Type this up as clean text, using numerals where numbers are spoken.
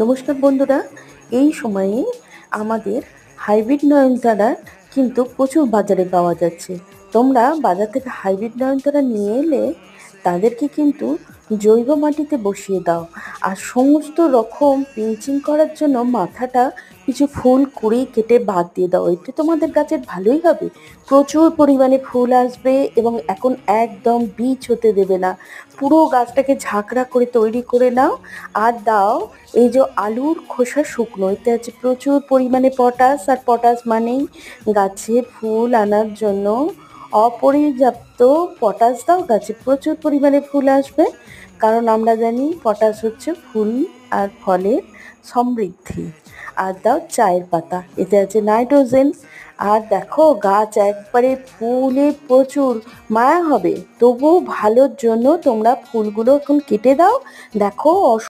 নমস্কার বন্ধুরা, এই সময়ে আমাদের হাইব্রিড নয়নতারা কিন্তু প্রচুর বাজারে পাওয়া যাচ্ছে। তোমরা বাজার থেকে হাইব্রিড নয়নতারা নিয়ে এলে তাদেরকে কিন্তু জৈব মাটিতে বসিয়ে দাও, আর সমস্ত রকম পিঞ্চিং করার জন্য মাথাটা কিছু ফুল কুড়িয়ে কেটে বাদ দিয়ে দাও। এতে তোমাদের গাছের ভালোই হবে, প্রচুর পরিমাণে ফুল আসবে এবং এখন একদম বীজ হতে দেবে না। পুরো গাছটাকে ঝাঁকড়া করে তৈরি করে নাও। আর দাও এই যে আলুর খোসা শুকনো, এতে আছে প্রচুর পরিমাণে পটাশ, আর পটাশ মানেই গাছে ফুল আনার জন্য অপর্যাপ্ত পটাশ দাও, গাছে প্রচুর পরিমাণে ফুল আসবে। কারণ আমরা জানি পটাশ হচ্ছে ফুল আর ফলের সমৃদ্ধি। আর দাও চায়ের পাতা, এতে আছে নাইট্রোজেন। আর দেখো গাছ একবারে ফুলে প্রচুর, মায়া হবে তবুও ভালোর জন্য তোমরা ফুলগুলো এখন কেটে দাও। দেখো